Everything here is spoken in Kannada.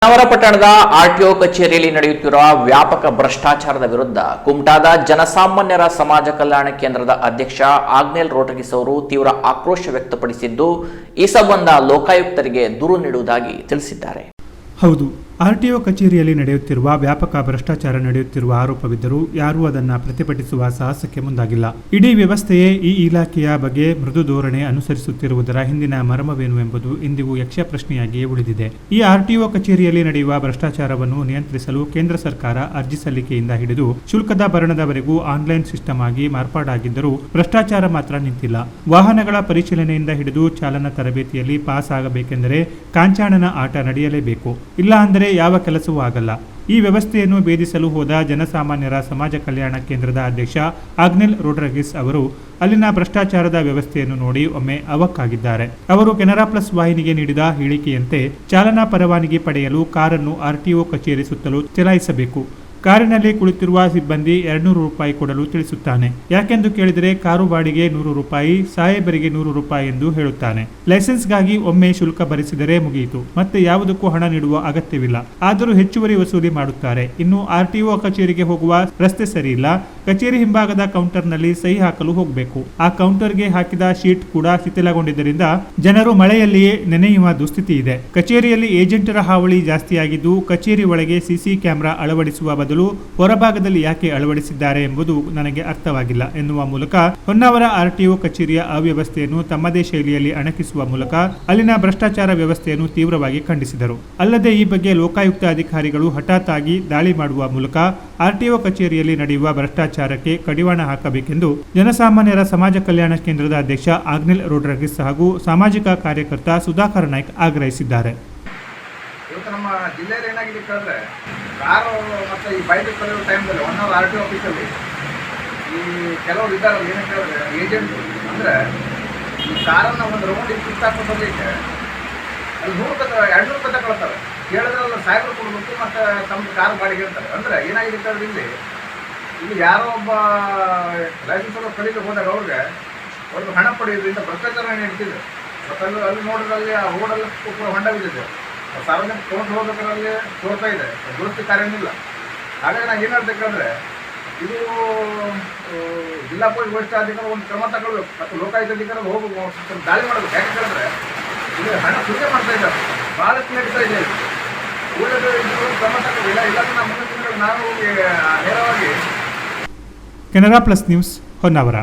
ಹೊನ್ನಾವರ ಪಟ್ಟಣದ ಆರ್ಟಿಒ ಕಚೇರಿಯಲ್ಲಿ ನಡೆಯುತ್ತಿರುವ ವ್ಯಾಪಕ ಭ್ರಷ್ಟಾಚಾರದ ವಿರುದ್ಧ ಕುಮಟಾದ ಜನಸಾಮಾನ್ಯರ ಸಮಾಜ ಕಲ್ಯಾಣ ಕೇಂದ್ರದ ಅಧ್ಯಕ್ಷ ಆಗ್ನೇಲ್ ರೋಡ್ರಿಗಿಸ್ ಅವರು ತೀವ್ರ ಆಕ್ರೋಶ ವ್ಯಕ್ತಪಡಿಸಿದ್ದು, ಈ ಸಂಬಂಧ ಲೋಕಾಯುಕ್ತರಿಗೆ ದೂರು ನೀಡುವುದಾಗಿ ತಿಳಿಸಿದ್ದಾರೆ. ಹೌದು, ಆರ್ಟಿಒ ಕಚೇರಿಯಲ್ಲಿ ನಡೆಯುತ್ತಿರುವ ವ್ಯಾಪಕ ಭ್ರಷ್ಟಾಚಾರ ನಡೆಯುತ್ತಿರುವ ಆರೋಪವಿದ್ದರೂ ಯಾರೂ ಅದನ್ನು ಪ್ರತಿಭಟಿಸುವ ಸಾಹಸಕ್ಕೆ ಮುಂದಾಗಿಲ್ಲ. ಇಡೀ ವ್ಯವಸ್ಥೆಯೇ ಈ ಇಲಾಖೆಯ ಬಗ್ಗೆ ಮೃದು ಧೋರಣೆ ಅನುಸರಿಸುತ್ತಿರುವುದರ ಹಿಂದಿನ ಮರ್ಮವೇನು ಎಂಬುದು ಇಂದಿಗೂ ಯಕ್ಷ ಪ್ರಶ್ನೆಯಾಗಿಯೇ ಉಳಿದಿದೆ. ಈ ಆರ್ಟಿಒ ಕಚೇರಿಯಲ್ಲಿ ನಡೆಯುವ ಭ್ರಷ್ಟಾಚಾರವನ್ನು ನಿಯಂತ್ರಿಸಲು ಕೇಂದ್ರ ಸರ್ಕಾರ ಅರ್ಜಿ ಸಲ್ಲಿಕೆಯಿಂದ ಹಿಡಿದು ಶುಲ್ಕದ ಭರಣದವರೆಗೂ ಆನ್ಲೈನ್ ಸಿಸ್ಟಮ್ ಆಗಿ ಮಾರ್ಪಾಡಾಗಿದ್ದರೂ ಭ್ರಷ್ಟಾಚಾರ ಮಾತ್ರ ನಿಂತಿಲ್ಲ. ವಾಹನಗಳ ಪರಿಶೀಲನೆಯಿಂದ ಹಿಡಿದು ಚಾಲನಾ ತರಬೇತಿಯಲ್ಲಿ ಪಾಸ್ ಆಗಬೇಕೆಂದರೆ ಕಾಂಚಾಣನ ಆಟ ನಡೆಯಲೇಬೇಕು, ಇಲ್ಲ ಅಂದರೆ ಯಾವ ಕೆಲಸವೂ ಆಗಲ್ಲ. ಈ ವ್ಯವಸ್ಥೆಯನ್ನು ಭೇದಿಸಲು ಹೋದ ಜನಸಾಮಾನ್ಯರ ಸಮಾಜ ಕಲ್ಯಾಣ ಕೇಂದ್ರದ ಅಧ್ಯಕ್ಷ ಆಗ್ನೇಲ್ ರೋಡ್ರಿಗಿಸ್ ಅವರು ಅಲ್ಲಿನ ಭ್ರಷ್ಟಾಚಾರದ ವ್ಯವಸ್ಥೆಯನ್ನು ನೋಡಿ ಒಮ್ಮೆ ಅವಕ್ಕಾಗಿದ್ದಾರೆ. ಅವರು ಕೆನರಾ ಪ್ಲಸ್ ವಾಹಿನಿಗೆ ನೀಡಿದ ಹೇಳಿಕೆಯಂತೆ ಚಾಲನಾ ಪರವಾನಗಿ ಪಡೆಯಲು ಕಾರನ್ನು ಆರ್ಟಿಒ ಕಚೇರಿ ಸುತ್ತಲೂ ಚಲಾಯಿಸಬೇಕು. ಕಾರಿನಲ್ಲಿ ಕುಳಿತಿರುವ ಸಿಬ್ಬಂದಿ 200 ರೂಪಾಯಿ ಕೊಡಲು ತಿಳಿಸುತ್ತಾನೆ. ಯಾಕೆಂದು ಕೇಳಿದರೆ ಕಾರು ಬಾಡಿಗೆ 100 ರೂಪಾಯಿ, ಸಾಹೇಬರಿಗೆ 100 ರೂಪಾಯಿ ಎಂದು ಹೇಳುತ್ತಾನೆ. ಲೈಸೆನ್ಸ್ಗಾಗಿ ಒಮ್ಮೆ ಶುಲ್ಕ ಭರಿಸಿದರೆ ಮುಗಿಯಿತು, ಮತ್ತೆ ಯಾವುದಕ್ಕೂ ಹಣ ನೀಡುವ ಅಗತ್ಯವಿಲ್ಲ. ಆದರೂ ಹೆಚ್ಚುವರಿ ವಸೂಲಿ ಮಾಡುತ್ತಾರೆ. ಇನ್ನು ಆರ್ಟಿಒ ಕಚೇರಿಗೆ ಹೋಗುವ ರಸ್ತೆ ಸರಿಯಿಲ್ಲ. ಕಚೇರಿ ಹಿಂಭಾಗದ ಕೌಂಟರ್ನಲ್ಲಿ ಸಹಿ ಹಾಕಲು ಹೋಗಬೇಕು. ಆ ಕೌಂಟರ್ಗೆ ಹಾಕಿದ ಶೀಟ್ ಕೂಡ ಶಿಥಿಲಗೊಂಡಿದ್ದರಿಂದ ಜನರು ಮಳೆಯಲ್ಲಿಯೇ ನೆನೆಯುವ ದುಸ್ಥಿತಿ ಇದೆ. ಕಚೇರಿಯಲ್ಲಿ ಏಜೆಂಟರ ಹಾವಳಿ ಜಾಸ್ತಿಯಾಗಿದ್ದು, ಕಚೇರಿ ಒಳಗೆ ಸಿಸಿ ಕ್ಯಾಮೆರಾ ಅಳವಡಿಸುವ ಬದಲು ಹೊರಭಾಗದಲ್ಲಿ ಯಾಕೆ ಅಳವಡಿಸಿದ್ದಾರೆ ಎಂಬುದು ನನಗೆ ಅರ್ಥವಾಗಿಲ್ಲ ಎನ್ನುವ ಮೂಲಕ ಹೊನ್ನಾವರ ಆರ್ಟಿಒ ಕಚೇರಿಯ ಅವ್ಯವಸ್ಥೆಯನ್ನು ತಮ್ಮದೇ ಶೈಲಿಯಲ್ಲಿ ಅಣಕಿಸುವ ಮೂಲಕ ಅಲ್ಲಿನ ಭ್ರಷ್ಟಾಚಾರ ವ್ಯವಸ್ಥೆಯನ್ನು ತೀವ್ರವಾಗಿ ಖಂಡಿಸಿದರು. ಅಲ್ಲದೆ ಈ ಬಗ್ಗೆ ಲೋಕಾಯುಕ್ತ ಅಧಿಕಾರಿಗಳು ಹಠಾತ್ ಆಗಿ ದಾಳಿ ಮಾಡುವ ಮೂಲಕ ಆರ್ಟಿಒ ಕಚೇರಿಯಲ್ಲಿ ನಡೆಯುವ ಭ್ರಷ್ಟಾಚಾರಕ್ಕೆ ಕಡಿವಾಣ ಹಾಕಬೇಕೆಂದು ಜನಸಾಮಾನ್ಯರ ಸಮಾಜ ಕಲ್ಯಾಣ ಕೇಂದ್ರದ ಅಧ್ಯಕ್ಷ ಆಗ್ನೇಲ್ ರೋಡ್ರಿಗಿಸ್ ಹಾಗೂ ಸಾಮಾಜಿಕ ಕಾರ್ಯಕರ್ತ ಸುಧಾಕರ್ ನಾಯ್ಕ್ ಆಗ್ರಹಿಸಿದ್ದಾರೆ. ಇವತ್ತು ನಮ್ಮ ಜಿಲ್ಲೆಯಲ್ಲಿ ಏನಾಗಿದೆ ಕೇಳಿದ್ರೆ, ಕಾರು ಮತ್ತು ಈ ಬೈಕ್ ಕಲಿಯೋ ಟೈಮ್ದಲ್ಲಿ ಹೊನ್ನಾವರ ಆರ್ ಟಿ ಒ ಆಫೀಸಲ್ಲಿ ಈ ಕೆಲವರು ಇದ್ದಾರಲ್ಲ, ಏನು ಕೇಳಿದ್ರೆ ಏಜೆಂಟ್ ಅಂದರೆ ಈ ಕಾರನ್ನು ಒಂದು ರೌಂಡಿಗೆ ಕಿತ್ತಾಕೋ ಬರಲಿಕ್ಕೆ ಅಲ್ಲಿ 200 ರೂಪಾಯಿ ತಗೊಳ್ತಾರೆ. ಕೇಳಿದ್ರಲ್ಲ ಸಾಹೇಬರು ಕೊಡಬೇಕು ಮತ್ತು ತಮ್ಮ ಕಾರು ಬಾಡಿಗೆ ಇರ್ತಾರೆ. ಅಂದರೆ ಏನಾಗಿದೆ ಕೇಳಿದ್ರೆ ಇಲ್ಲಿ ಯಾರೋ ಒಬ್ಬ ಲೈಸೆನ್ಸ್ ಅವರು ಕಲಿಲಿಕ್ಕೆ ಹೋದಾಗ ಅವ್ರಿಗೆ ಹಣ ಪಡೆಯೋದ್ರಿಂದ ಭ್ರಷ್ಟಾಚಾರ ನಡೀತಿದೆ. ಮತ್ತು ಅಲ್ಲಿ ನೋಡಿದ್ರಲ್ಲಿ ಆ ರೋಡಲ್ಲಿ ಪೂರ ಹೊಂಡ ಬಿದ್ದಿದೆ. ಸಾರ್ವಜನಿಕ ತೊಗೊಂಡು ಹೋಗೋದ್ರಲ್ಲಿ ತೋರ್ತಾ ಇದೆ, ದುರಸ್ತಿ ಕಾರ್ಯನಿಲ್ಲ. ಹಾಗಾಗಿ ನಾನು ಏನು ಹೇಳ್ಬೇಕಂದ್ರೆ, ಇದು ಜಿಲ್ಲಾ ಪೊಲೀಸ್ ವರಿಷ್ಠಾಧಿಕಾರಿ ಒಂದು ಕ್ರಮ ತಗೊಳ್ಬೇಕು ಮತ್ತು ಲೋಕಾಯುಕ್ತ ಅಧಿಕಾರಿಗಳು ಹೋಗಿ ದಾಳಿ ಮಾಡಬೇಕು. ಯಾಕೆ ಕೇಳಿದ್ರೆ ಇದು ಹಣ ಸುಲಿಗೆ ಮಾಡ್ತಾ ಇದ್ದಾರೆ, ಭಾಳಷ್ಟು ನಡೀತಾ ಇದೆ. ಉಳಿದ ಕ್ರಮ ತಗೊಳ್ಳಿಲ್ಲ, ಇಲ್ಲಾಂದ್ರೆ ನಮ್ಮ ಮುಂದಿನ ನಾವು ನೇರವಾಗಿ. Canara plus news Honnavar.